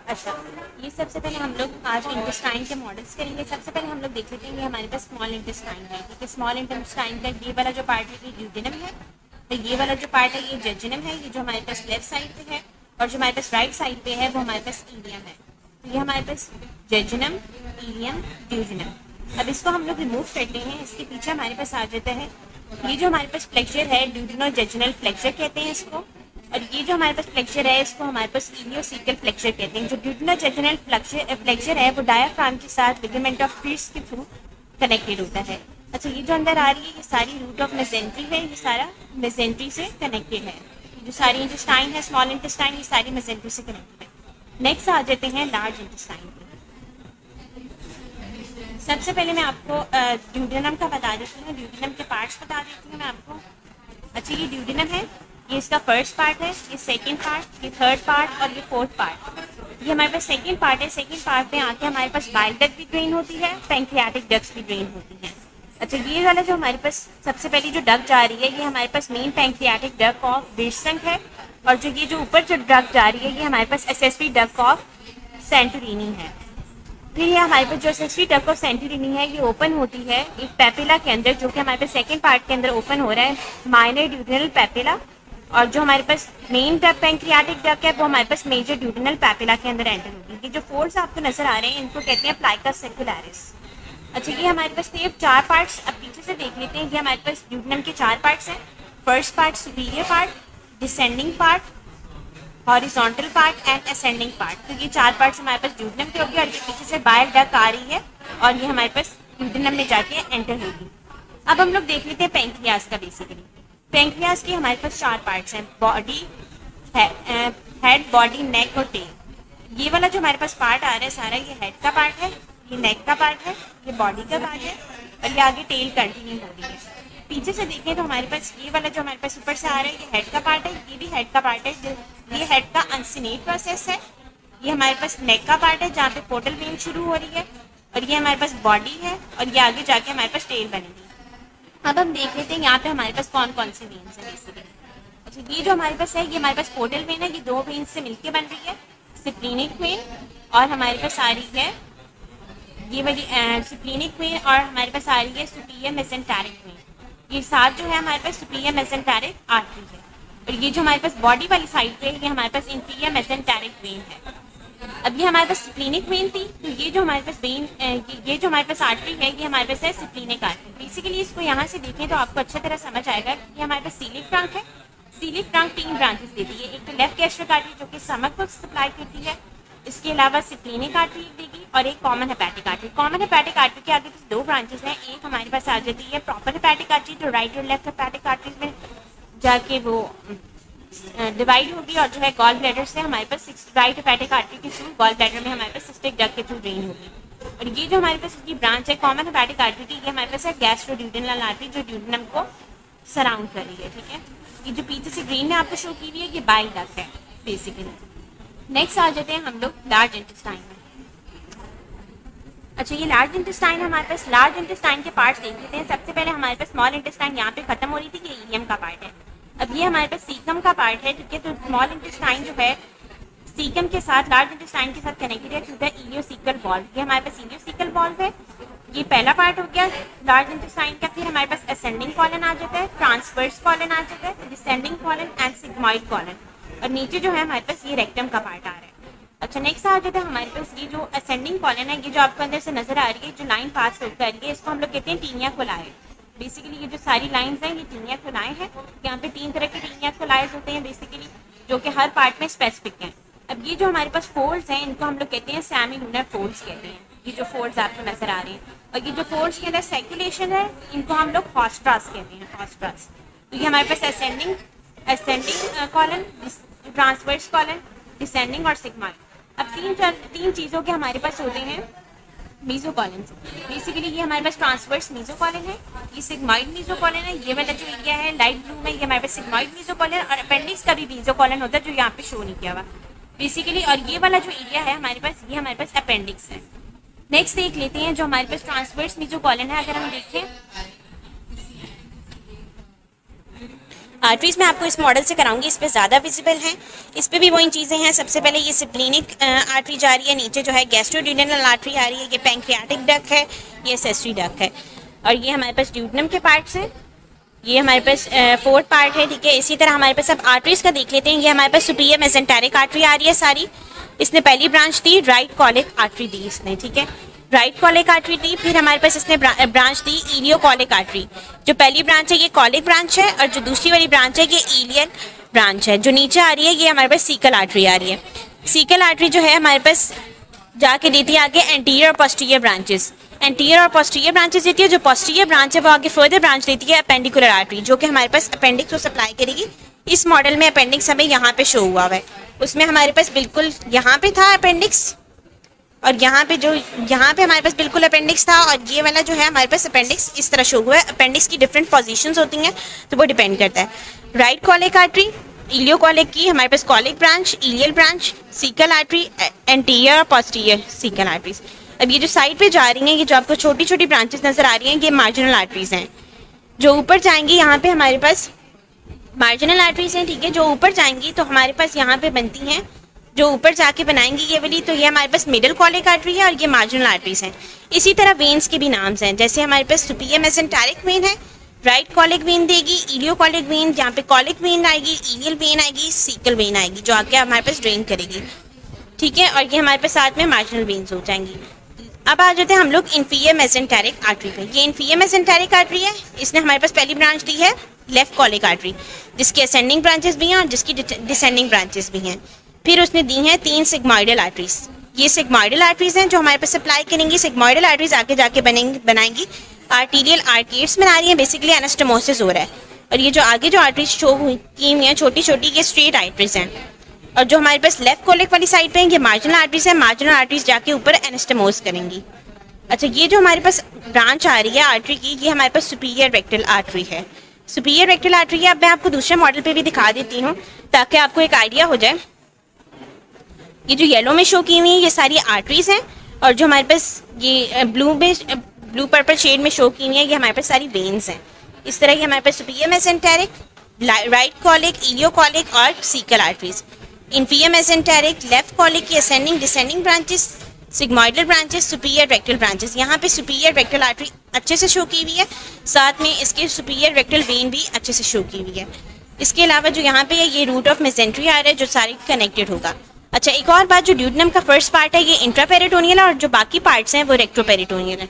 अच्छा, ये सबसे पहले हम लोग आज इंटेस्टाइन के मॉडल्स करेंगे। सबसे पहले हम लोग देख लेते हैं कि हमारे पास स्मॉल इंटेस्टाइन है। ठीक है, स्मॉल इंटेस्टाइन का ये वाला जो पार्ट है ये ड्यूडेनम है, तो ये वाला जो पार्ट है ये जेजुनम है, ये जो हमारे पास लेफ्ट साइड पे है, और जो हमारे पास राइट साइड पे है वो हमारे पास इलियम है। तो ये हमारे पास जेजुनम, इलियम, ड्यूडेनम। अब इसको हम लोग रिमूव करते हैं। इसके पीछे हमारे पास आ जाता है ये जो हमारे पास फ्लेक्चर है, ड्यूडेनो जेजुनल फ्लेक्चर कहते हैं इसको, और ये जो हमारे पास फ्लेक्चर है इसको हमारे पास इलियोसेकल फ्लेक्चर कहते हैं। जो ड्यूडेनोजेजुनल फ्लेक्चर है वो डायाफ्राम के साथ लिगामेंट ऑफ फिश के थ्रू कनेक्टेड होता है। अच्छा, ये जो अंदर आ रही है ये सारी रूट ऑफ मेसेंट्री है, ये सारा मेसेंट्री से कनेक्टेड है। जो सारी इंटेस्टाइन है, स्मॉल इंटेस्टाइन, ये सारी मेसेंट्री से कनेक्टेड है। नेक्स्ट आ जाते हैं लार्ज इंटेस्टाइन पे। सबसे पहले मैं आपको ड्यूडेनम का बता देती हूँ, ड्यूडेनम के पार्ट्स बता देती हूँ मैं आपको। अच्छा, ये ड्यूडेनम है, ये इसका फर्स्ट पार्ट है, ये सेकंड पार्ट, ये थर्ड पार्ट और ये फोर्थ पार्ट। ये हमारे पास सेकंड पार्ट है। सेकंड पार्ट में आके हमारे पास बाइल डक्ट भी ड्रेन होती है, पैंक्रियाटिक डक्ट्स भी ड्रेन होती है। अच्छा, ये वाला जो हमारे पास सबसे पहली जो डक्ट जा रही है ये हमारे पास main pancreatic duct of Wirsung है, और जो ये जो ऊपर जो डक्ट जा रही है ये हमारे पास एसेसरी डक्ट ऑफ सेंटोरिनी है। फिर ये हमारे पास जो एसेसरी डक्ट ऑफ सेंटोरिनी है ये ओपन होती है एक पेपिला के अंदर, जो कि हमारे पास सेकंड पार्ट के अंदर ओपन हो रहा है, माइनर ड्यूडेनल पेपिला। और जो हमारे पास मेन डक्ट पैंक्रियाटिक डक्ट है वो हमारे पास मेजर ड्यूडेनल पेपिला के अंदर एंटर होगी। ये जो फोल्ड्स आपको नजर आ रहे हैं इनको कहते हैं प्लाइका सेक्युलरिस। अच्छा, ये हमारे पास थे 4 पार्ट्स। अब पीछे से देख लेते हैं कि हमारे पास ड्यूडेनम के 4 पार्ट्स हैं। First part superior part, descending part, horizontal part and ascending part. तो ये 4 पार्ट्स हमारे पास ड्यूडेनम के होगी, और ये पीछे से बाइल डक्ट आ रही है और ये हमारे पास ड्यूडेनम में जाके एंटर होगी। अब हम लोग देख लेते हैं पैंक्रियास का। बेसिकली पैंक्रियास के हमारे पास 4 पार्ट्स हैं, बॉडी, हेड, बॉडी, नेक और टेल। ये वाला जो हमारे पास पार्ट आ रहा है सारा ये हेड का पार्ट है, ये नेक का पार्ट है, ये बॉडी का पार्ट है, और ये आगे टेल कंटिन्यू हो रही है। पीछे से देखें तो हमारे पास ये वाला जो हमारे पास ऊपर से आ रहा है ये हेड का पार्ट है, ये भी हेड का पार्ट है, ये हेड का अनसिनेट प्रोसेस है। ये हमारे पास नेक का पार्ट है जहाँ पे पोर्टल वेन शुरू हो रही है, और ये हमारे पास बॉडी है, और ये आगे जाके हमारे पास टेल बनेगी। अब हम देख लेते हैं यहाँ पे हमारे पास कौन कौन से वेन्स हैं बेसिकली। अच्छा, ये जो हमारे पास है ये हमारे पास पोर्टल वेन है, ये 2 वेन्स से मिलकर बन रही है, सिप्लिनिक वेन, और हमारे पास आ रही है ये वाली सिप्लिनिक वेन, और हमारे पास आ रही है सुपीरियर मेसेंटेरिक वेन। ये साथ जो है हमारे पास सुपीरियर मेसेंटेरिक आर्टरी है, और ये जो हमारे पास बॉडी वाली साइड पे है ये हमारे पास इंफीरियर मेसेंटेरिक वेन है। अब ये हमारे पास सिप्लिनिक वेन थी, तो ये जो हमारे पास वेन, ये जो हमारे पास आर्टरी है ये हमारे पास है सिप्लिनिक आर्टरी। बेसिकली इसको यहाँ से देखें तो आपको अच्छी तरह समझ आएगा कि हमारे पास सीलिक ट्रंक है। सीलिक ट्रंक 3 ब्रांचेस देती है, एक तो लेफ्ट गैस्ट्रिक आर्टरी जो कि स्टमक को सप्लाई करती है, इसके अलावा सिप्लिनिक आर्टरी देगी, और एक common hepatic artery. Common hepatic artery के आगे 2 ब्रांचेस हैं, एक हमारे पास आ जाती है प्रॉपर हेपेटिक आर्टरी जो राइट और लेफ्ट हेपेटिक आर्टरीज में जाके वो डिवाइड होगी, और जो है गॉल ब्लैडर से हमारे पास राइट हेपेटिक आर्टरी के थ्रू गॉल ब्लैडर में हमारे पास सिस्टिक डक्ट के थ्रू ड्रेन होगी। और ये जो हमारे पास इसकी ब्रांच है कॉमन हेपेटिक आर्टरी की, ये हमारे पास है गैस्ट्रोड्यूडेनल आर्टरी जो ड्यूडेनम को सराउंड कर रही है। ठीक है, ये जो पीछे से ग्रीन में आपको शो की हुई है ये बाइल डक्ट है बेसिकली। नेक्स्ट आ जाते हैं हम लोग लार्ज इंटेस्टाइन में। अच्छा, ये लार्ज इंटेस्टाइन हमारे पास, लार्ज इंटेस्टाइन के पार्ट्स देख लेते हैं। सबसे पहले हमारे पास स्मॉल इंटेस्टाइन यहाँ पे खत्म हो रही थी, ये इलियम का पार्ट है। अब ये हमारे पास सीकम का पार्ट है। ठीक है, तो स्मॉल इंटेस्टाइन जो है सीकम के साथ, लार्ज इंटेस्टाइन के साथ कनेक्टेड है थ्रू द इलियोसिकल वॉल्व। ये हमारे पास इलियोसिकल वॉल्व है, ये पहला पार्ट हो गया लार्ज इंटेस्टाइन का। फिर हमारे पास असेंडिंग कॉलन आ जाता है, ट्रांसवर्स कॉलन आ जाता है, descending colon and sigmoid colon, और नीचे जो है हमारे पास ये रेक्टम का पार्ट आ रहा है। अच्छा, नेक्स्ट आ जाता है हमारे पास ये जो असेंडिंग कॉलन है, ये जो आपको अंदर से नजर आ रही है, जो लाइन पास कर रही है, इसको हम लोग कहते हैं टीनिया कोलाए। बेसिकली ये जो सारी लाइंस हैं ये टीनिया कोलाए हैं। यहाँ पे 3 तरह के टीनिया कोलाइज होते हैं बेसिकली, जो कि हर पार्ट में स्पेसिफिक हैं। अब ये जो हमारे पास फोल्ड्स हैं इनको हम लोग कहते हैं सेमी लूनर फोल्ड्स कहते हैं, ये जो फोल्ड्स आपको नजर आ रहे हैं। और ये जो फोल्ड्स के अंदर सर्कुलेशन है इनको हम लोग हॉस्ट्रास कहते हैं, हॉस्ट्रास। तो ये हमारे पास ascending colon, transverse colon, descending और सिग्मॉइड। अब 3 चीज़ों के हमारे पास होते हैं मीजोकॉलन। बेसिकली ये हमारे पास ट्रांसवर्स मीजोकॉलन है, ये सिग्मॉइड मीजोकॉलन है, ये वाला जो एरिया है लाइट ब्लू में ये हमारे पास सिग्मॉइड मीजोकॉलन, और अपेंडिक्स का भी मीजोकॉलन होता है जो यहाँ पे शो नहीं किया हुआ बेसिकली। और ये वाला जो एरिया है हमारे पास ये हमारे पास अपेंडिक्स है। नेक्स्ट देख लेते हैं जो हमारे पास ट्रांसवर्स मीजोकॉलन है। अगर हम देखें आर्टरीज मैं आपको इस मॉडल से कराऊंगी, इस पे ज़्यादा विजिबल हैं। इस पे भी वही चीज़ें हैं। सबसे पहले ये सिप्लिनिक आर्टरी जा रही है, नीचे जो है गैस्ट्रोड्यूडेनल आर्टरी आ रही है, ये पैंक्रियाटिक डक्ट है, ये एसेसरी डक्ट है, और ये हमारे पास ड्यूडेनम के पार्ट्स हैं। ये हमारे पास फोर्थ पार्ट है, ठीक है। इसी तरह हमारे पास अब आर्टरीज का देख लेते हैं। ये हमारे पास सुपीरियर मेसेंटेरिक आर्टरी आ रही है सारी, इसने पहली ब्रांच दी, राइट कॉलिक आर्टरी दी इसने, ठीक है, राइट कॉलिक आर्टरी दी। फिर हमारे पास इसने ब्रांच दी इलियो कॉलिक आर्टरी। जो पहली ब्रांच है ये कॉलिक ब्रांच है, और जो दूसरी वाली ब्रांच है ये इलियल ब्रांच है। जो नीचे आ रही है ये हमारे पास सीकल आर्टरी आ रही है। सीकल आर्टरी जो है हमारे पास जाके देती है आगे एंटीरियर और पोस्टीरियर ब्रांचेस, एंटीरियर और पोस्टीरियर ब्रांचेस देती है। जो पोस्टीरियर ब्रांच है वो आगे फर्दर ब्रांच देती है अपेंडिकुलर आर्टरी, जो कि हमारे पास अपेंडिक्स को सप्लाई करेगी। इस मॉडल में अपेंडिक्स हमें यहाँ पे शो हुआ है, उसमें हमारे पास बिल्कुल यहाँ पे था अपेंडिक्स, और यहाँ पे हमारे पास बिल्कुल अपेंडिक्स था, और ये वाला जो है हमारे पास अपेंडिक्स इस तरह शो हुआ है। अपेंडिक्स की डिफरेंट पोजीशंस होती हैं, तो वो डिपेंड करता है। Right colic artery, ileocolic की हमारे पास colic branch, ileal branch, caecal artery, anterior और पोस्टीरियर सीकल आर्टरीज। अब ये जो साइड पे जा रही हैं, ये जो आपको छोटी छोटी ब्रांचेस नजर आ रही हैं, ये मार्जिनल आर्टरीज हैं। जो ऊपर जाएंगी यहाँ पे हमारे पास मार्जिनल आर्टरीज हैं, ठीक है। जो ऊपर जाएंगी तो हमारे पास यहाँ पे बनती हैं, जो ऊपर जाके बनाएंगी ये वाली, तो ये हमारे पास मिडिल कॉलिक आर्टरी है, और ये मार्जिनल आर्टरीज हैं। इसी तरह वेन्स के भी नाम्स हैं, जैसे हमारे पास सुपीरियर मेसेंटेरिक वेन है, राइट कॉलिक वेन देगी, इलियो कॉलिक वेन, जहाँ पे कॉलिक वेन आएगी, इलियल वेन आएगी, सीकल वेन आएगी, जो आके हमारे पास ड्रेन करेगी, ठीक है। और ये हमारे पास साथ में मार्जिनल वेन्स हो जाएंगी। अब आ जाते हैं हम लोग इन्फीरियर मेसेंटेरिक आर्टरी पे। ये इन्फीरियर मेसेंटेरिक आर्टरी है, इसने हमारे पास पहली ब्रांच दी है लेफ्ट कॉलिक आर्टरी, जिसकी असेंडिंग ब्रांचेस भी हैं और जिसकी डिसेंडिंग ब्रांचेस भी हैं। फिर उसने दी हैं 3 सिग्मॉइडल आर्टरीज। ये सिग्मॉइडल आर्टरीज हैं जो हमारे पास सप्लाई करेंगी। सिग्मॉइडल आर्टरीज आगे जाके बनाएंगी आर्टीरियल आर्केड्स बना रही हैं, बेसिकली एनास्टोमोसिस हो रहा है। और ये जो आगे जो आर्टरीज शो की हुई हैं छोटी छोटी, ये स्ट्रेट आर्टरीज हैं। और जो हमारे पास लेफ्ट कॉलिक वाली साइड पे हैं ये मार्जिनल आर्टरीज हैं। मार्जिनल आर्टरीज जाके ऊपर एनास्टोमोस करेंगी। अच्छा, ये जो हमारे पास ब्रांच आ रही है आर्टरी की, ये हमारे पास सुपीरियर रेक्टल आर्टरी है। सुपीरियर रेक्टल आर्टरी है। अब मैं आपको दूसरे मॉडल पे भी दिखा देती हूँ ताकि आपको एक आइडिया हो जाए। ये जो येलो में शो की हुई है ये सारी आर्टरीज हैं, और जो हमारे पास ये ब्लू पर्पल शेड में शो की हुई है ये हमारे पास सारी वेन्स हैं। इस तरह की हमारे पास superior mesenteric, right colic, ileocolic और caecal arteries. Inferior mesenteric, left colic की ascending descending branches, sigmoidal branches, superior rectal branches. यहाँ पे सुपीरियर रेक्टल आर्टरी अच्छे से शो की हुई है, साथ में इसके सुपीरियर रेक्टल वेन भी अच्छे से शो की हुई है। इसके अलावा जो यहाँ पे है ये रूट ऑफ मेसेंट्री आ रहा है जो सारे कनेक्टेड होगा। अच्छा, एक और बात, जो ड्यूडेनम का फर्स्ट पार्ट है ये इंट्रापेरिटोनियल है, और जो बाकी पार्ट्स हैं वो रेक्टोपेरिटोनियल है।